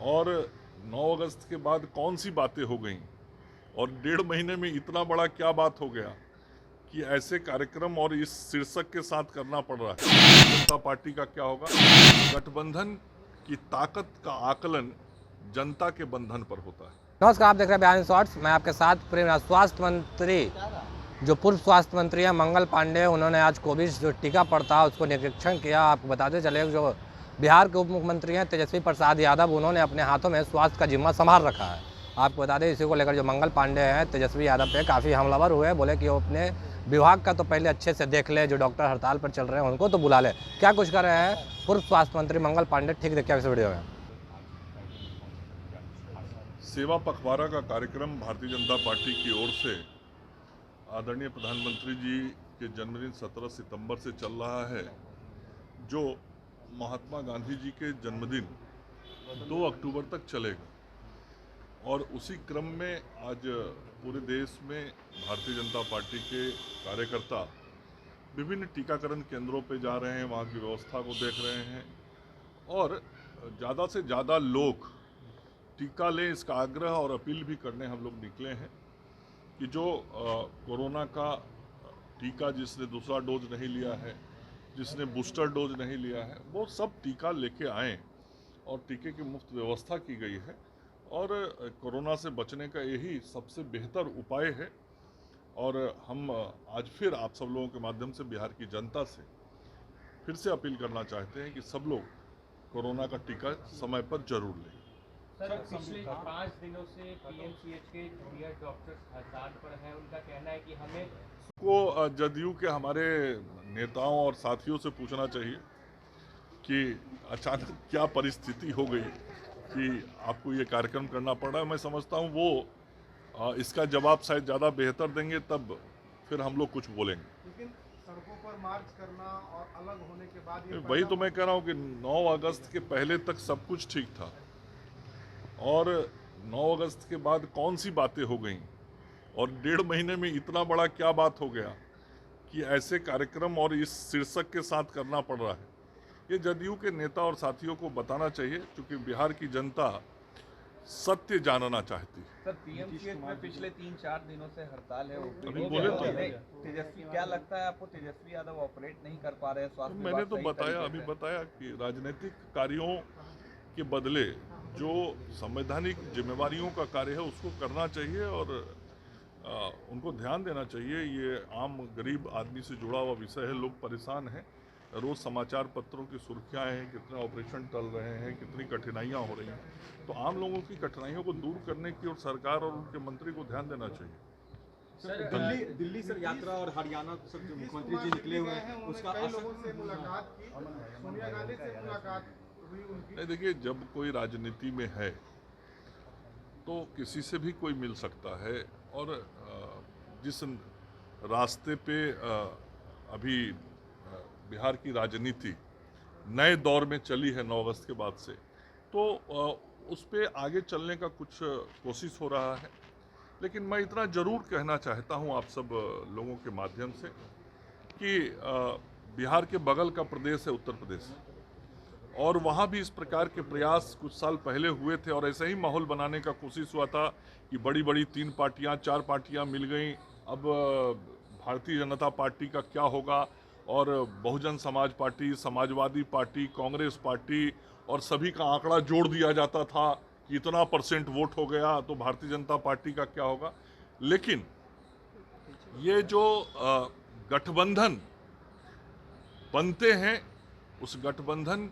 और 9 अगस्त के बाद कौन सी बातें हो गई और 1.5 महीने में इतना बड़ा क्या बात हो गया कि ऐसे कार्यक्रम और इस शीर्षक के साथ करना पड़ रहा है। जनता पार्टी का क्या होगा? गठबंधन की ताकत का आकलन जनता के बंधन पर होता है। नमस्कार, आप देख रहे हैं बिहाइंड शॉट्स। मैं आपके साथ प्रेम। स्वास्थ्य मंत्री जो पूर्व स्वास्थ्य मंत्री हैं मंगल पांडे, उन्होंने आज कोविड जो टीका पड़ता उसको निरीक्षण किया। आपको बताते चले जो बिहार के उप मुख्यमंत्री हैं तेजस्वी प्रसाद यादव, उन्होंने अपने हाथों में स्वास्थ्य का जिम्मा संभाल रखा है। आपको बता दें, इसी को लेकर जो मंगल पांडे हैं तेजस्वी यादव पे काफ़ी हमलावर हुए, बोले कि वो अपने विभाग का तो पहले अच्छे से देख ले, जो डॉक्टर हड़ताल पर चल रहे हैं उनको तो बुला ले। क्या कुछ कर रहे हैं पूर्व स्वास्थ्य मंत्री मंगल पांडे, ठीक देखिए इस वीडियो में। सेवा पखवाड़ा का कार्यक्रम भारतीय जनता पार्टी की ओर से आदरणीय प्रधानमंत्री जी के जन्मदिन 17 सितंबर से चल रहा है, जो महात्मा गांधी जी के जन्मदिन 2 अक्टूबर तक चलेगा। और उसी क्रम में आज पूरे देश में भारतीय जनता पार्टी के कार्यकर्ता विभिन्न टीकाकरण केंद्रों पर जा रहे हैं, वहाँ की व्यवस्था को देख रहे हैं और ज़्यादा से ज़्यादा लोग टीका लें, इसका आग्रह और अपील भी करने हम लोग निकले हैं कि जो कोरोना का टीका जिसने दूसरा डोज नहीं लिया है, जिसने बूस्टर डोज नहीं लिया है, वो सब टीका लेके आएँ और टीके की मुफ्त व्यवस्था की गई है और कोरोना से बचने का यही सबसे बेहतर उपाय है। और हम आज फिर आप सब लोगों के माध्यम से बिहार की जनता से फिर से अपील करना चाहते हैं कि सब लोग कोरोना का टीका समय पर जरूर लें। सर, पिछले 5 दिनों से पीएमसीएच के जूनियर डॉक्टर्स हड़ताल पर हैं। उनका कहना है कि हमें को जदयू के हमारे नेताओं और साथियों से पूछना चाहिए कि अचानक क्या परिस्थिति हो गई कि आपको ये कार्यक्रम करना पड़ा। मैं समझता हूँ वो इसका जवाब शायद ज़्यादा बेहतर देंगे, तब फिर हम लोग कुछ बोलेंगे। लेकिन सड़कों पर मार्च करना और अलग होने के बाद ये वही तो मैं कह रहा हूँ कि 9 अगस्त के पहले तक सब कुछ ठीक था और 9 अगस्त के बाद कौन सी बातें हो गई और 1.5 महीने में इतना बड़ा क्या बात हो गया कि ऐसे कार्यक्रम और इस शीर्षक के साथ करना पड़ रहा है। ये जदयू के नेता और साथियों को बताना चाहिए, क्योंकि बिहार की जनता सत्य जानना चाहती है। सर, पीएमसीएच में पिछले 3-4 दिनों से हड़ताल है। अभी बोले तो तेजस्वी, क्या लगता है आपको तेजस्वी यादव ऑपरेट नहीं कर पा रहे हैं? स्वास्थ्य मैंने तो बताया, अभी बताया कि राजनीतिक कार्यों के बदले जो संवैधानिक जिम्मेवारियों का कार्य है उसको करना चाहिए और उनको ध्यान देना चाहिए। ये आम गरीब आदमी से जुड़ा हुआ विषय है। लोग परेशान हैं, रोज़ समाचार पत्रों की सुर्खियां हैं, कितने ऑपरेशन टल रहे हैं, कितनी कठिनाइयां हो रही हैं। तो आम लोगों की कठिनाइयों को दूर करने की ओर सरकार और उनके मंत्री को ध्यान देना चाहिए। दिल्ली सर यात्रा और हरियाणा सर जो मुख्यमंत्री जी निकले हुए हैं उसका कई लोगों से मुलाकात की, सोनिया गांधी से मुलाकात हुई उनकी। नहीं, देखिए, जब कोई राजनीति में है तो किसी से भी कोई मिल सकता है और जिस रास्ते पे अभी बिहार की राजनीति नए दौर में चली है 9 अगस्त के बाद से, तो उस पे आगे चलने का कुछ कोशिश हो रहा है। लेकिन मैं इतना ज़रूर कहना चाहता हूँ आप सब लोगों के माध्यम से कि बिहार के बगल का प्रदेश है उत्तर प्रदेश, और वहाँ भी इस प्रकार के प्रयास कुछ साल पहले हुए थे और ऐसे ही माहौल बनाने का कोशिश हुआ था कि बड़ी बड़ी 3 पार्टियाँ 4 पार्टियाँ मिल गईं। अब भारतीय जनता पार्टी का क्या होगा, और Bahujan Samaj party, Samajwadi party, Congress party और सभी का आंकड़ा जोड़ दिया जाता था कि इतना % वोट हो गया तो भारतीय जनता पार्टी का क्या होगा। लेकिन ये जो गठबंधन बनते हैं, उस गठबंधन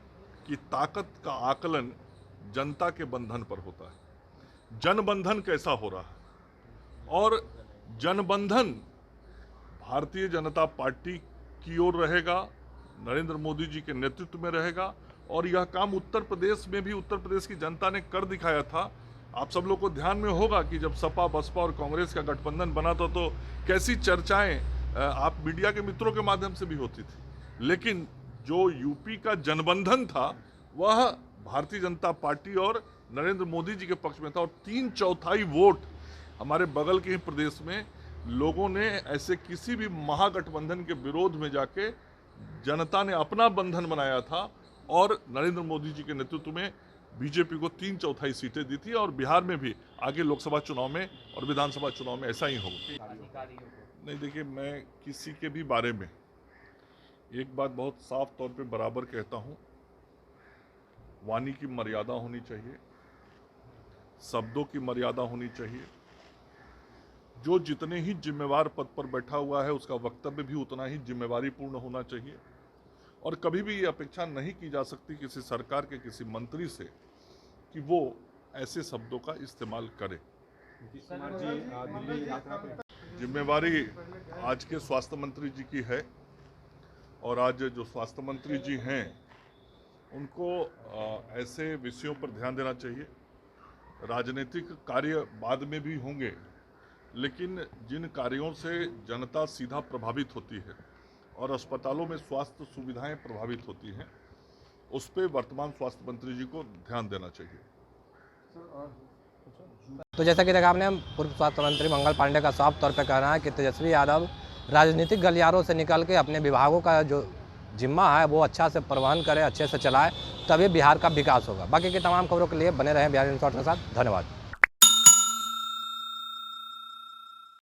की ताकत का आकलन जनता के बंधन पर होता है। जनबंधन कैसा हो रहा है, और जनबंधन भारतीय जनता पार्टी की ओर रहेगा, नरेंद्र मोदी जी के नेतृत्व में रहेगा। और यह काम उत्तर प्रदेश में भी उत्तर प्रदेश की जनता ने कर दिखाया था। आप सब लोग को ध्यान में होगा कि जब सपा, बसपा और कांग्रेस का गठबंधन बना था तो कैसी चर्चाएं आप मीडिया के मित्रों के माध्यम से भी होती थी। लेकिन जो यूपी का जनबंधन था वह भारतीय जनता पार्टी और नरेंद्र मोदी जी के पक्ष में था, और 3/4 वोट हमारे बगल के ही प्रदेश में लोगों ने ऐसे किसी भी महागठबंधन के विरोध में जाके जनता ने अपना बंधन बनाया था और नरेंद्र मोदी जी के नेतृत्व में बीजेपी को 3/4 सीटें दी थी और बिहार में भी आगे लोकसभा चुनाव में और विधानसभा चुनाव में ऐसा ही होगा। अधिकारियों को नहीं, देखिए, मैं किसी के भी बारे में एक बात बहुत साफ तौर पे बराबर कहता हूं, वाणी की मर्यादा होनी चाहिए, शब्दों की मर्यादा होनी चाहिए। जो जितने ही जिम्मेवार पद पर बैठा हुआ है उसका वक्तव्य भी उतना ही जिम्मेवारीपूर्ण होना चाहिए और कभी भी ये अपेक्षा नहीं की जा सकती किसी सरकार के किसी मंत्री से कि वो ऐसे शब्दों का इस्तेमाल करे। नीतीश कुमार जी दिल्ली यात्रा पे जिम्मेवारी आज के स्वास्थ्य मंत्री जी की है और आज जो स्वास्थ्य मंत्री जी हैं उनको ऐसे विषयों पर ध्यान देना चाहिए। राजनीतिक कार्य बाद में भी होंगे, लेकिन जिन कार्यों से जनता सीधा प्रभावित होती है और अस्पतालों में स्वास्थ्य सुविधाएं प्रभावित होती हैं, उस पर वर्तमान स्वास्थ्य मंत्री जी को ध्यान देना चाहिए। तो जैसा कि देखा आपने, पूर्व स्वास्थ्य मंत्री मंगल पांडे का साफ तौर पर कहना है कि तेजस्वी यादव राजनीतिक गलियारों से निकल के अपने विभागों का जो जिम्मा है वो अच्छा से प्रवहन करे, अच्छे से चलाए, तभी बिहार का विकास होगा। बाकी की तमाम खबरों के लिए बने रहें बिहार इन शॉर्ट के साथ। धन्यवाद।